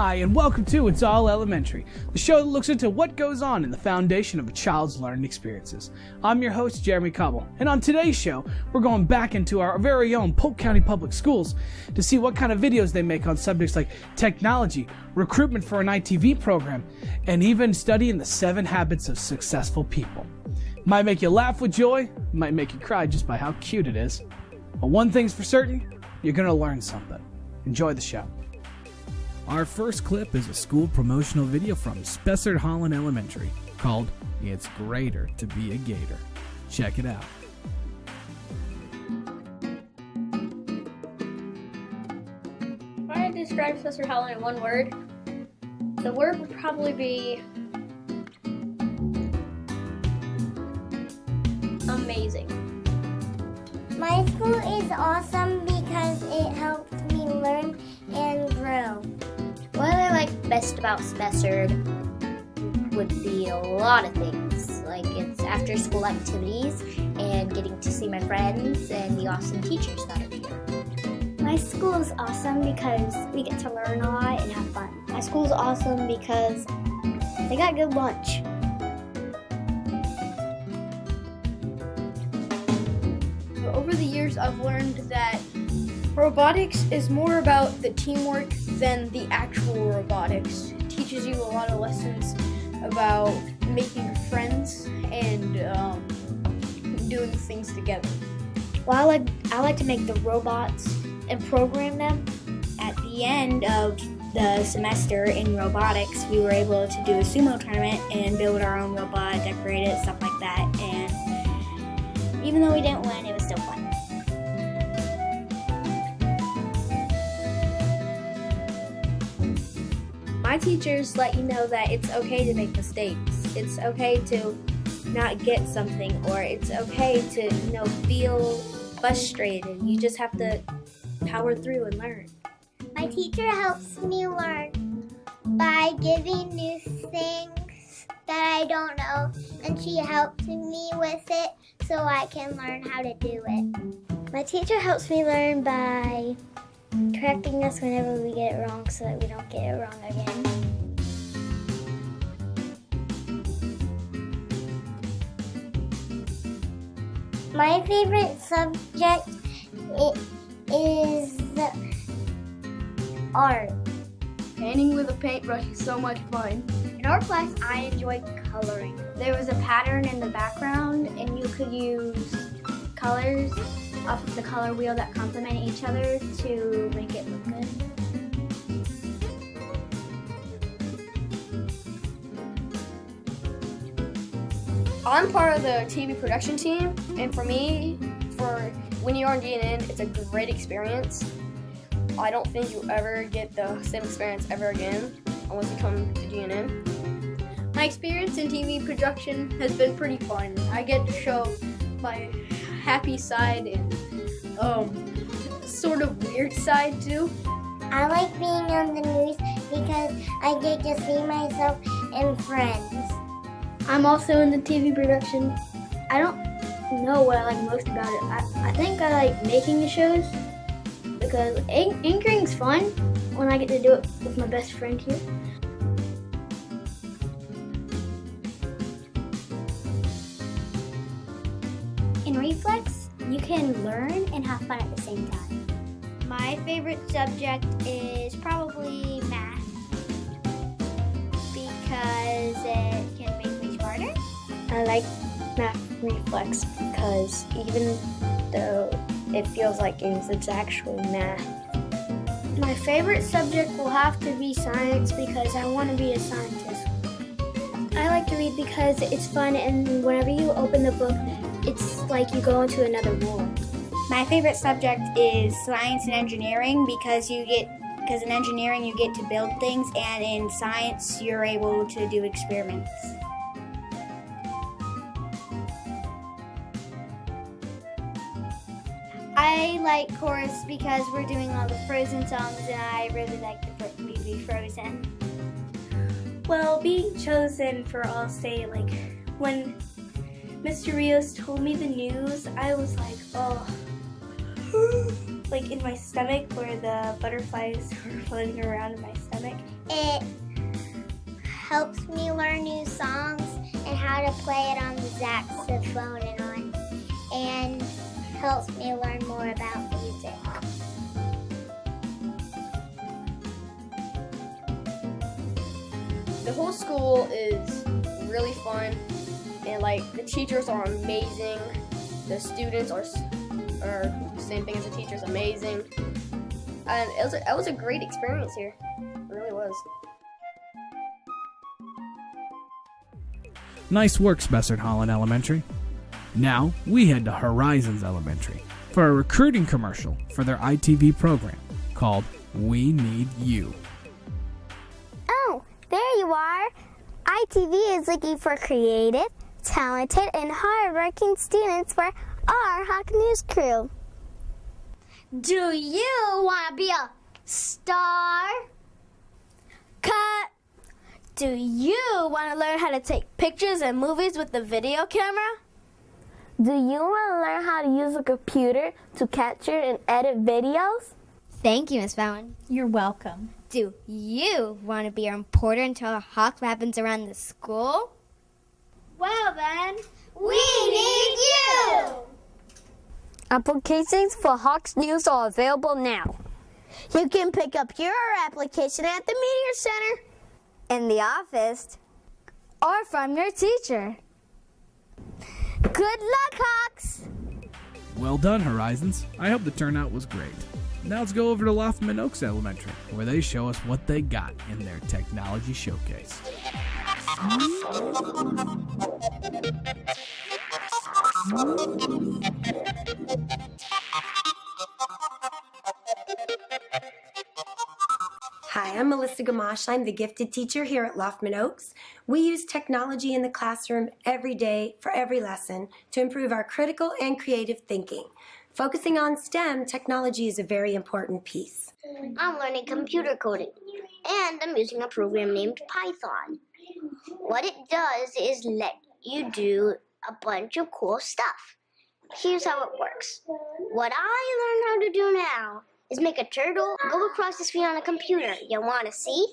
Hi, and welcome to It's All Elementary, the show that looks into what goes on in the foundation of a child's learning experiences. I'm your host, Jeremy Cobble, and on today's show, we're going back into our very own Polk County Public Schools to see what kind of videos they make on subjects like technology, recruitment for an ITV program, and even studying the 7 habits of successful people. Might make you laugh with joy, might make you cry just by how cute it is. But one thing's for certain, you're going to learn something. Enjoy the show. Our first clip is a school promotional video from Elbert Elementary called It's Greater to Be a Gator. Check it out. If I had to describe Professor Holland in one word, the word would probably be amazing. My school is awesome because it helps me learn and grow. What I like best about Semester would be a lot of things, like its after-school activities and getting to see my friends and the awesome teachers that are here. My school is awesome because we get to learn a lot and have fun. My school's awesome because they got good lunch. Over the years, I've learned that robotics is more about the teamwork than the actual robotics. It teaches you a lot of lessons about making friends and doing things together. Well, I like to make the robots and program them. At the end of the semester in robotics, we were able to do a sumo tournament and build our own robot, decorate it, stuff like that. And even though we didn't win, it was still fun. My teachers let you know that it's okay to make mistakes. It's okay to not get something, or it's okay to, feel frustrated. You just have to power through and learn. My teacher helps me learn by giving new things that I don't know, and she helps me with it so I can learn how to do it. My teacher helps me learn by correcting us whenever we get it wrong so that we don't get it wrong again. My favorite subject is art. Painting with a paintbrush is so much fun. In art class, I enjoyed coloring. There was a pattern in the background, and you could use colors off of the color wheel that complement each other to make it look good. I'm part of the TV production team, and for me, when you're on GNN, it's a great experience. I don't think you'll ever get the same experience ever again unless you come to GNN. My experience in TV production has been pretty fun. I get to show my happy side and sort of weird side too. I like being on the news because I get to see myself and friends. I'm also in the TV production. I don't know what I like most about it. I think I like making the shows because anchoring's fun when I get to do it with my best friend here. In Reflex, you can learn and have fun at the same time. My favorite subject is probably math because it can make me smarter. I like math reflex because even though it feels like games, it's actually math. My favorite subject will have to be science because I want to be a scientist. I like to read because it's fun, and whenever you open the book, it's like you go into another world. My favorite subject is science and engineering because in engineering you get to build things, and in science you're able to do experiments. I like chorus because we're doing all the Frozen songs and I really like the movie Frozen. Well, being chosen for All-State, when Mr. Rios told me the news, I was like, oh, in my stomach where the butterflies were floating around in my stomach. academic? It helps me learn new songs and how to play it on the saxophone and helps me learn more about music. The whole school is really fun, and like the teachers are amazing. The students are same thing as the teachers, amazing. And it was a great experience here. It really was. Nice work, Spessard Holland Elementary. Now we head to Horizons Elementary for a recruiting commercial for their ITV program called We Need You. Oh, there you are. ITV is looking for creative, talented, and hardworking students for our Hawk News crew. Do you want to be a star? Cut! Do you want to learn how to take pictures and movies with the video camera? Do you want to learn how to use a computer to capture and edit videos? Thank you, Miss Fallon. You're welcome. Do you want to be a reporter and tell hawk what happens around the school? Well then, We need you! Applications for Hawks News are available now. You can pick up your application at the Media Center, in the office, or from your teacher. Good luck, Hawks! Well done, Horizons. I hope the turnout was great. Now let's go over to Lachman Oaks Elementary, where they show us what they got in their technology showcase. Hi, I'm Melissa Gamache. I'm the gifted teacher here at Lachman Oaks. We use technology in the classroom every day for every lesson to improve our critical and creative thinking. Focusing on STEM, technology is a very important piece. I'm learning computer coding, and I'm using a program named Python. What it does is let you do a bunch of cool stuff. Here's how it works. What I learned how to do now is make a turtle go across the screen on a computer. You want to see?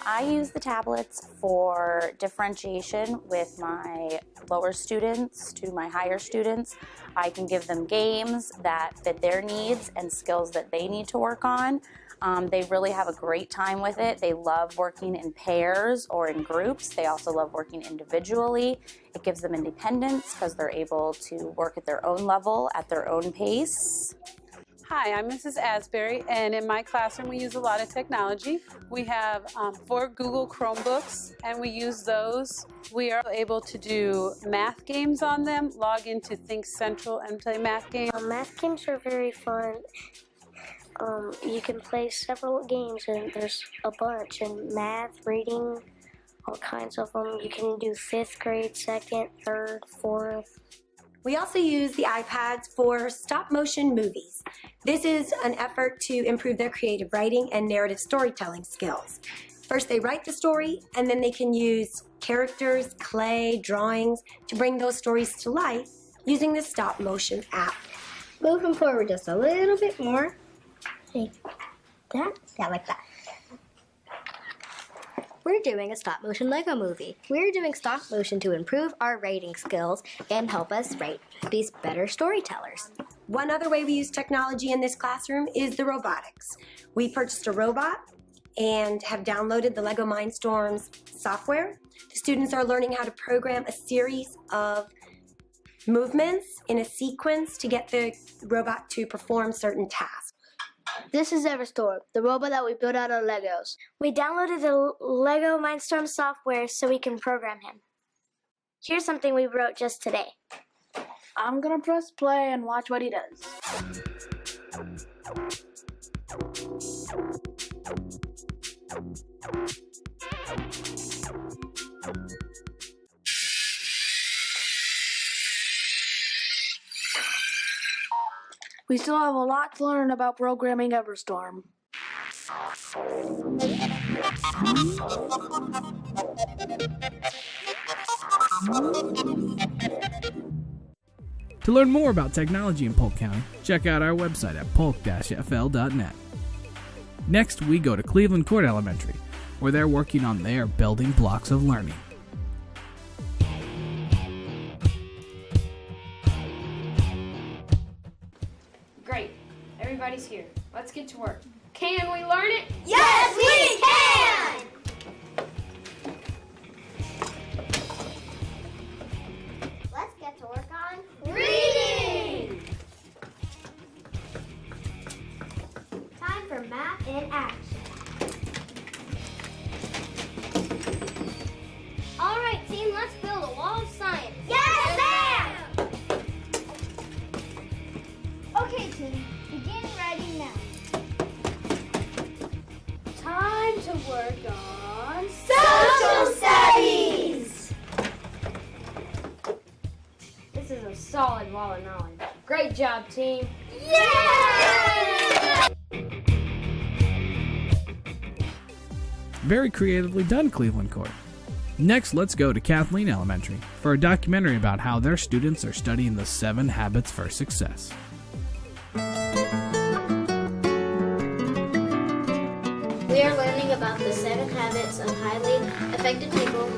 I use the tablets for differentiation with my lower students to my higher students. I can give them games that fit their needs and skills that they need to work on. They really have a great time with it. They love working in pairs or in groups. They also love working individually. It gives them independence because they're able to work at their own level, at their own pace. Hi, I'm Mrs. Asbury, and in my classroom we use a lot of technology. We have 4 Google Chromebooks, and we use those. We are able to do math games on them, log into Think Central and play math games. Math games are very fun. You can play several games, and there's a bunch, and math, reading, all kinds of them. You can do 5th grade, 2nd, 3rd, 4th. We also use the iPads for stop-motion movies. This is an effort to improve their creative writing and narrative storytelling skills. First, they write the story, and then they can use characters, clay, drawings to bring those stories to life using the stop-motion app. Moving forward just a little bit more. Like that? Yeah, like that. We're doing a stop-motion Lego movie. We're doing stop-motion to improve our writing skills and help us write these better storytellers. One other way we use technology in this classroom is the robotics. We purchased a robot and have downloaded the Lego Mindstorms software. The students are learning how to program a series of movements in a sequence to get the robot to perform certain tasks. This is Everstorm, the robot that we built out of Legos. We downloaded the Lego Mindstorm software so we can program him. Here's something we wrote just today. I'm gonna press play and watch what he does. We still have a lot to learn about programming Everstorm. To learn more about technology in Polk County, check out our website at polk-fl.net. Next, we go to Cleveland Court Elementary, where they're working on their building blocks of learning. Great. Everybody's here. Let's get to work. Can we learn it? Yes, we can! Let's get to work on reading! Time for math in action. All right, team, let's build a wall of science. Yes, ma'am! Okay, team, begin writing now. Time to work on Social studies! This is a solid wall of knowledge. Great job, team. Yeah! Very creatively done, Cleveland Court. Next, let's go to Kathleen Elementary for a documentary about how their students are studying the 7 habits for success. We are learning about the 7 habits of highly effective people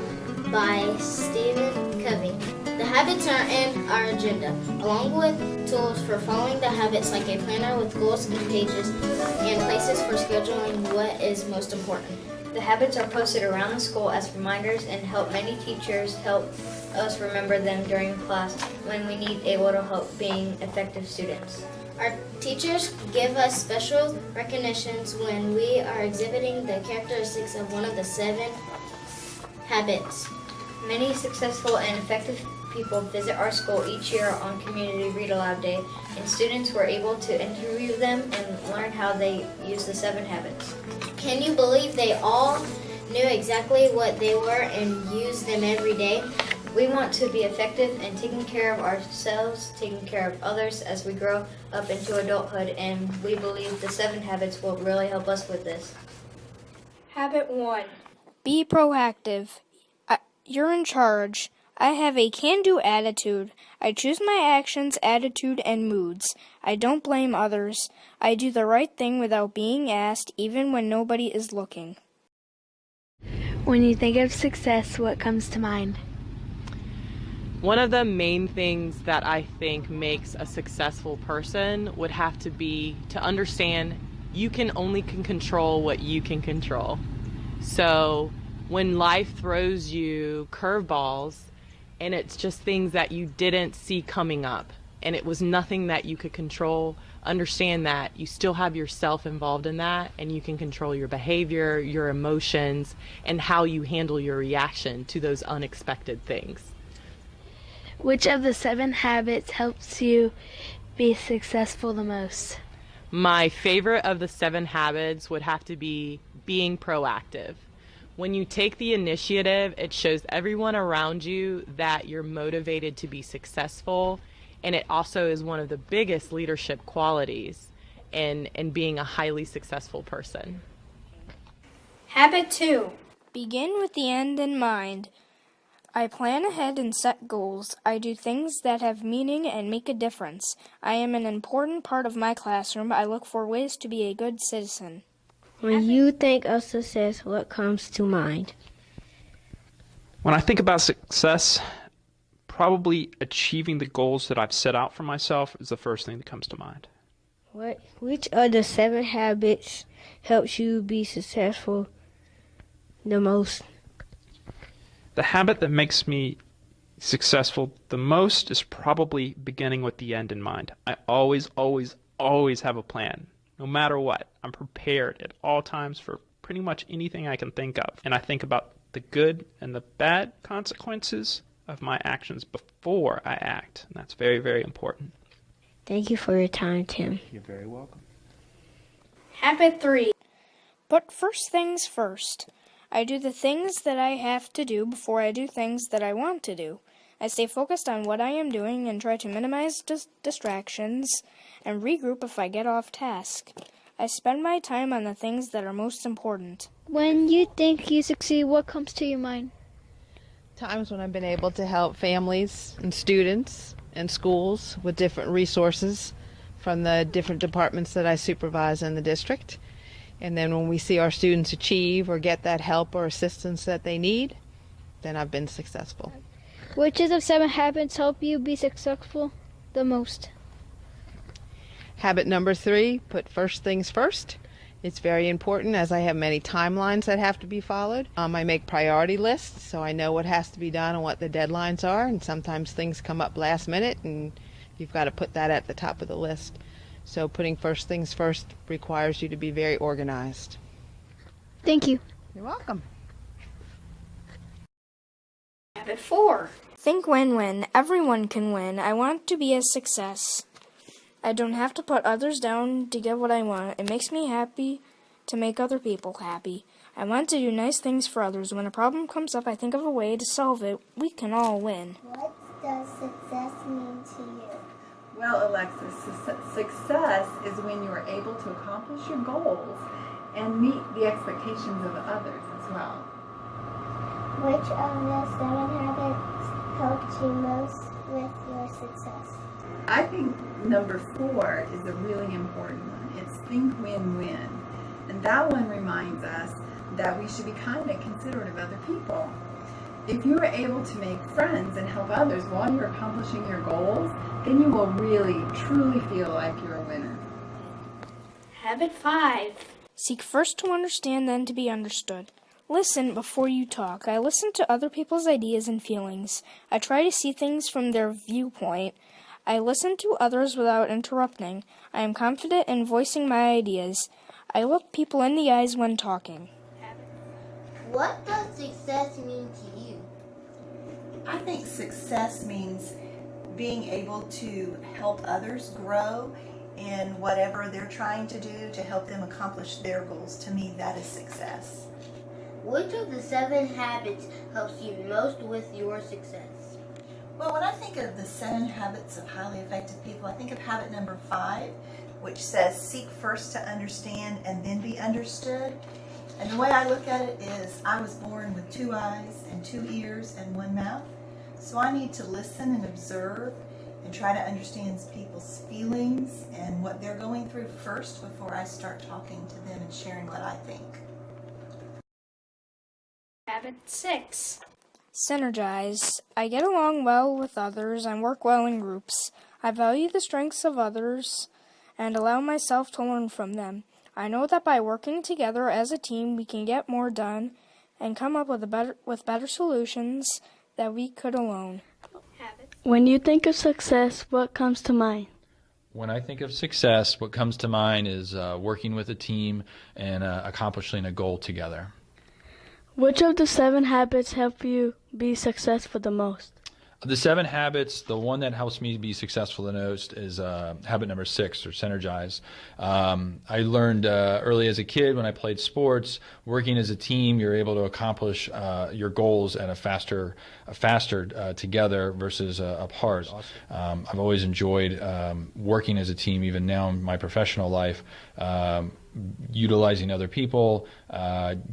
by Stephen Covey. The habits are in our agenda, along with tools for following the habits like a planner with goals and pages and places for scheduling what is most important. The habits are posted around the school as reminders and help many teachers help us remember them during class when we need a little help being effective students. Our teachers give us special recognitions when we are exhibiting the characteristics of one of the 7 habits. Many successful and effective people visit our school each year on Community Read Aloud Day, and students were able to interview them and learn how they use the 7 habits. Can you believe they all knew exactly what they were and used them every day? We want to be effective in taking care of ourselves, taking care of others as we grow up into adulthood, and we believe the 7 habits will really help us with this. Habit 1. Be proactive. You're in charge. I have a can-do attitude. I choose my actions, attitude, and moods. I don't blame others. I do the right thing without being asked, even when nobody is looking. When you think of success, what comes to mind? One of the main things that I think makes a successful person would have to be to understand you can only control what you can control. So when life throws you curveballs and it's just things that you didn't see coming up and it was nothing that you could control, understand that you still have yourself involved in that and you can control your behavior, your emotions, and how you handle your reaction to those unexpected things. Which of the 7 habits helps you be successful the most? My favorite of the 7 habits would have to be being proactive. When you take the initiative, it shows everyone around you that you're motivated to be successful, and it also is one of the biggest leadership qualities in being a highly successful person. Habit 2. Begin with the end in mind. I plan ahead and set goals. I do things that have meaning and make a difference. I am an important part of my classroom. I look for ways to be a good citizen. When you think of success, what comes to mind? When I think about success, probably achieving the goals that I've set out for myself is the first thing that comes to mind. Which of the 7 habits helps you be successful the most? The habit that makes me successful the most is probably beginning with the end in mind. I always have a plan. No matter what, I'm prepared at all times for pretty much anything I can think of. And I think about the good and the bad consequences of my actions before I act. And that's very, very important. Thank you for your time, Tim. You're very welcome. Habit 3. But first things first. I do the things that I have to do before I do things that I want to do. I stay focused on what I am doing and try to minimize distractions and regroup if I get off task. I spend my time on the things that are most important. When you think you succeed, what comes to your mind? Times when I've been able to help families and students and schools with different resources from the different departments that I supervise in the district. And then when we see our students achieve or get that help or assistance that they need, then I've been successful. Which of the 7 habits help you be successful the most? Habit number 3, put first things first. It's very important as I have many timelines that have to be followed. I make priority lists so I know what has to be done and what the deadlines are, and sometimes things come up last minute and you've got to put that at the top of the list. So putting first things first requires you to be very organized. Thank you. You're welcome. Habit 4. Think win-win. Everyone can win. I want to be a success. I don't have to put others down to get what I want. It makes me happy to make other people happy. I want to do nice things for others. When a problem comes up, I think of a way to solve it. We can all win. What does success mean to you? Well, Alexis, success is when you are able to accomplish your goals and meet the expectations of others as well. Which of the 7 habits helped you most with your success? I think number 4 is a really important one. It's think win-win. And that one reminds us that we should be kind and considerate of other people. If you are able to make friends and help others while you're accomplishing your goals, then you will really, truly feel like you're a winner. Habit 5. Seek first to understand, then to be understood. Listen before you talk. I listen to other people's ideas and feelings. I try to see things from their viewpoint. I listen to others without interrupting. I am confident in voicing my ideas. I look people in the eyes when talking. What does success mean to you? I think success means being able to help others grow in whatever they're trying to do to help them accomplish their goals. To me, that is success. Which of the 7 habits helps you most with your success? Well, when I think of the 7 habits of highly effective people, I think of habit number 5, which says seek first to understand and then be understood. And the way I look at it is I was born with 2 eyes and 2 ears and 1 mouth. So I need to listen and observe and try to understand people's feelings and what they're going through first before I start talking to them and sharing what I think. Habit 6. Synergize. I get along well with others and work well in groups. I value the strengths of others and allow myself to learn from them. I know that by working together as a team, we can get more done and come up with better solutions that we could alone. When you think of success, what comes to mind? When I think of success, what comes to mind is working with a team and accomplishing a goal together. Which of the 7 habits help you be successful the most? The 7 habits, the one that helps me be successful the most is habit number 6, or Synergize. I learned early as a kid when I played sports, working as a team, you're able to accomplish your goals at a faster together versus apart. I've always enjoyed working as a team, even now in my professional life. Utilizing other people,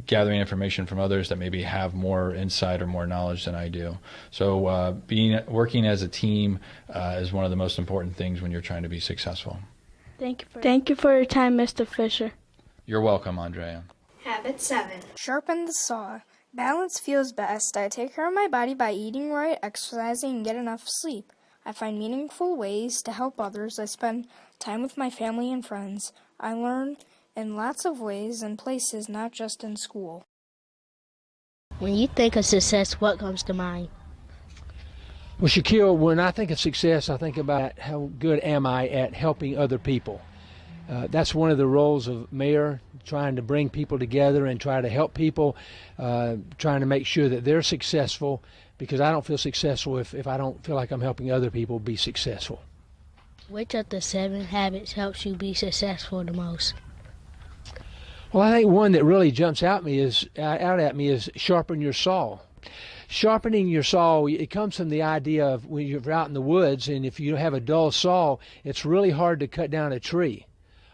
gathering information from others that maybe have more insight or more knowledge than I do. So working as a team is one of the most important things when you're trying to be successful. Thank you for your time, Mr. Fisher. You're welcome, Andrea. Habit 7. Sharpen the saw. Balance feels best. I take care of my body by eating right, exercising, and get enough sleep. I find meaningful ways to help others. I spend time with my family and friends. I learn in lots of ways and places, not just in school. When you think of success, what comes to mind? Well, Shaquille, when I think of success, I think about how good am I at helping other people. That's one of the roles of mayor, trying to bring people together and try to help people, trying to make sure that they're successful, because I don't feel successful if I don't feel like I'm helping other people be successful. Which of the 7 habits helps you be successful the most? Well, I think one that really jumps out at me is sharpen your saw. Sharpening your saw, it comes from the idea of when you're out in the woods, and if you have a dull saw, it's really hard to cut down a tree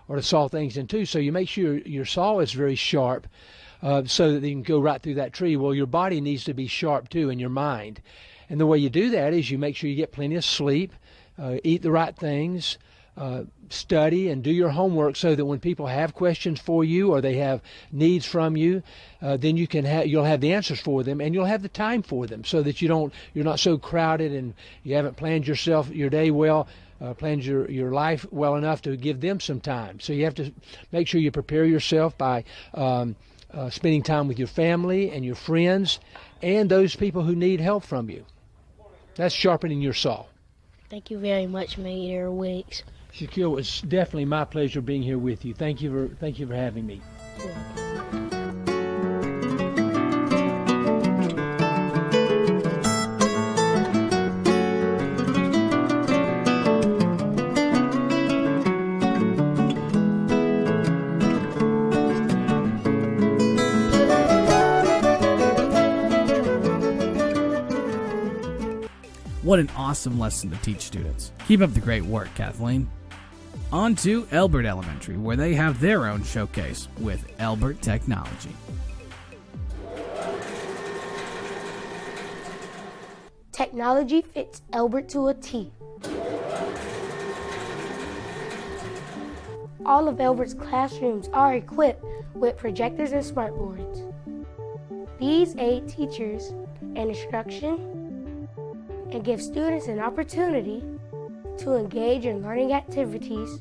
or to saw things in two. So you make sure your saw is very sharp so that you can go right through that tree. Well, your body needs to be sharp too, and your mind. And the way you do that is you make sure you get plenty of sleep, eat the right things, study and do your homework, so that when people have questions for you or they have needs from you, then you'll have the answers for them, and you'll have the time for them, so that you're not so crowded and you haven't planned your day well, planned your life well enough to give them some time. So you have to make sure you prepare yourself by spending time with your family and your friends and those people who need help from you. That's sharpening your saw. Thank you very much, Mayor Wicks. Shaquille, it's definitely my pleasure being here with you. Thank you for having me. What an awesome lesson to teach students. Keep up the great work, Kathleen. On to Elbert Elementary, where they have their own showcase with Elbert Technology. Technology fits Elbert to a T. All of Elbert's classrooms are equipped with projectors and smartboards. These aid teachers in instruction and give students an opportunity to engage in learning activities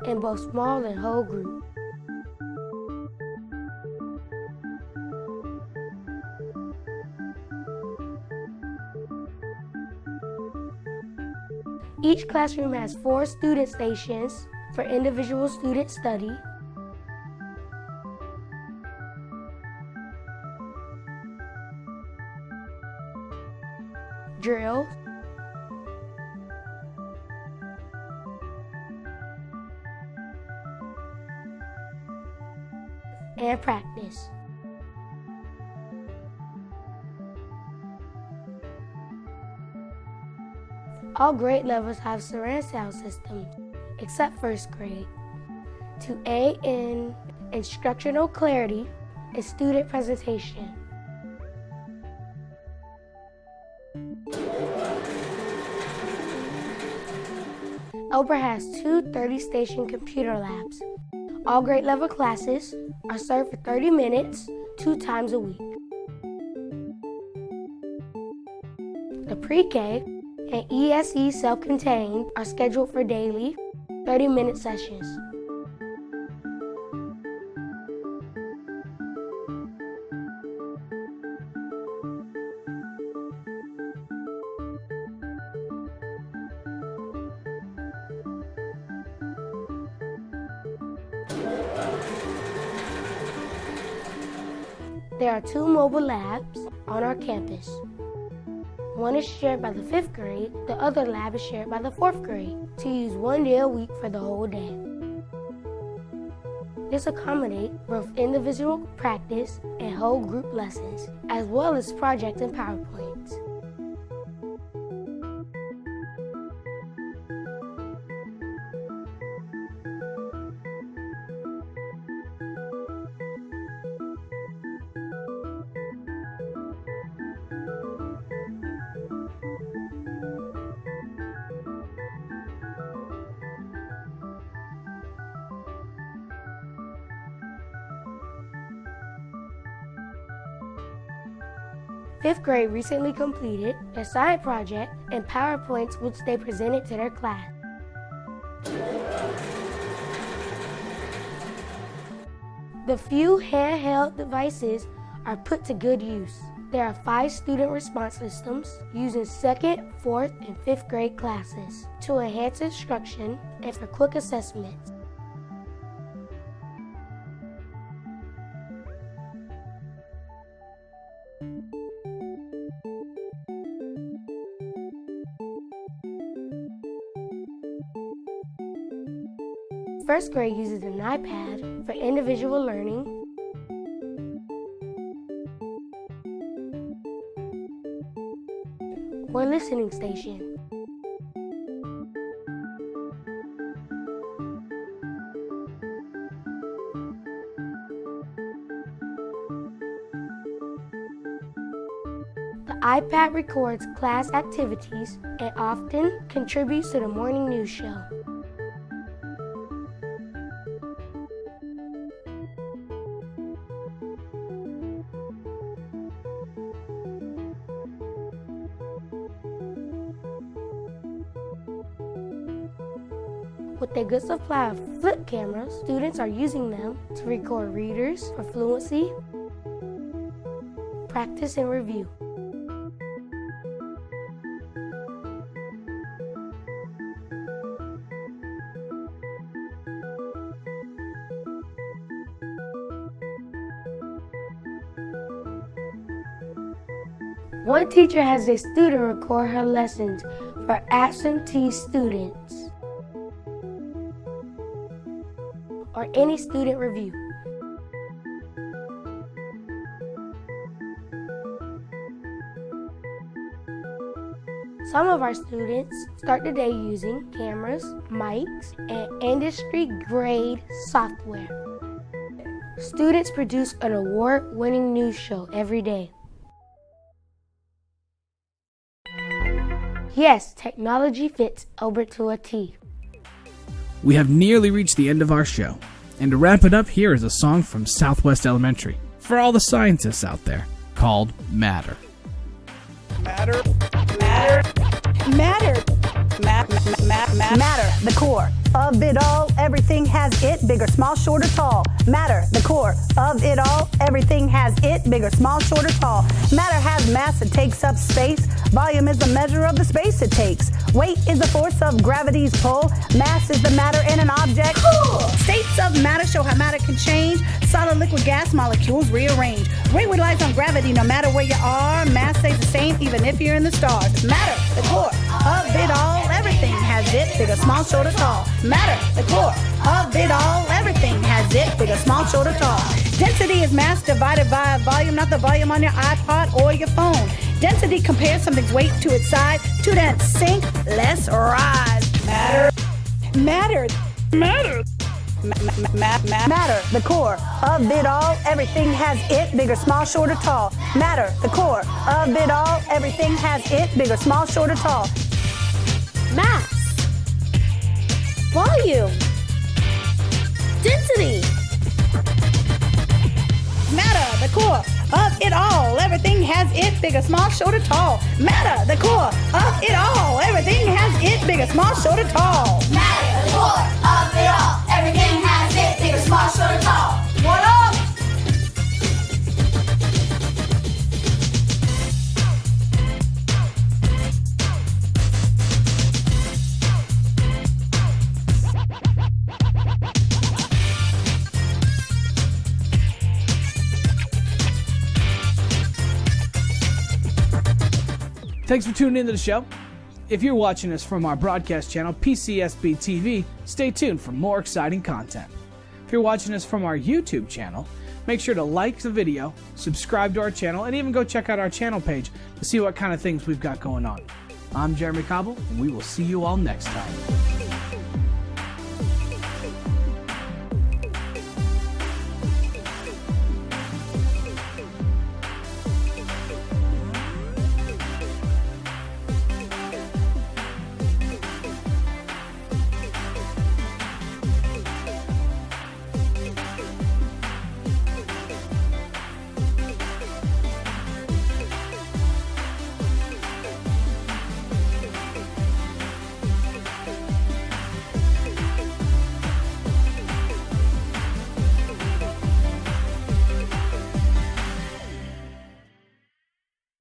in both small and whole group. Each classroom has 4 student stations for individual student study, drills, and practice. All grade levels have surround sound systems, except first grade, to aid in instructional clarity and student presentation. Elbert has 2 30-station computer labs. All grade level classes are served for 30 minutes, 2 times a week. The pre-K and ESE self-contained are scheduled for daily 30-minute sessions. There are 2 mobile labs on our campus. One is shared by the 5th grade, the other lab is shared by the 4th grade, to use 1 day a week for the whole day. This accommodates both individual practice and whole group lessons, as well as projects and PowerPoints. Fifth grade recently completed a science project and PowerPoints which they presented to their class. The few handheld devices are put to good use. There are 5 student response systems used in 2nd, 4th, and 5th grade classes to enhance instruction and for quick assessments. First grade uses an iPad for individual learning, or listening station. iPad records class activities and often contributes to the morning news show. With a good supply of flip cameras, students are using them to record readers for fluency, practice, and review. One teacher has a student record her lessons for absentee students or any student review. Some of our students start the day using cameras, mics, and industry-grade software. Students produce an award-winning news show every day. Yes, technology fits Elbert to a T. We have nearly reached the end of our show. And to wrap it up, here is a song from Southwest Elementary for all the scientists out there called Matter. Matter, the core of it all. Everything has it, bigger, small, short, or tall. Matter, the core of it all. Everything has it, bigger, small, short, or tall. Matter has mass, it takes up space. Volume is the measure of the space it takes. Weight is the force of gravity's pull. Mass is the matter in an object. Cool. States of matter show how matter can change. Solid, liquid, gas molecules rearrange. Rate relies on gravity no matter where you are. Mass stays the same even if you're in the stars. Matter, the core of it all. Everything has it, bigger, small, short, or tall. Matter, the core of it all. Everything has it, bigger, small, short, or tall. Density is mass divided by volume, not the volume on your iPod or your phone. Density compares something's weight to its size. Too dense, sink, less rise. Matter, the core of it all. Everything has it, bigger, small, short, or tall. Matter, the core of it all. Everything has it, bigger, small, short, or tall. Mass, volume, density. Matter, the core of it all. Everything has it, bigger, small, short, or tall. Matter, the core of it all. Everything has it, bigger, small, short, or tall. Matter, the core of it all. Everything has it, bigger, small, short, or tall. What up? Thanks for tuning into the show. If you're watching us from our broadcast channel, PCSB TV, stay tuned for more exciting content. If you're watching us from our YouTube channel, make sure to like the video, subscribe to our channel, and even go check out our channel page to see what kind of things we've got going on. I'm Jeremy Cobble, and we will see you all next time.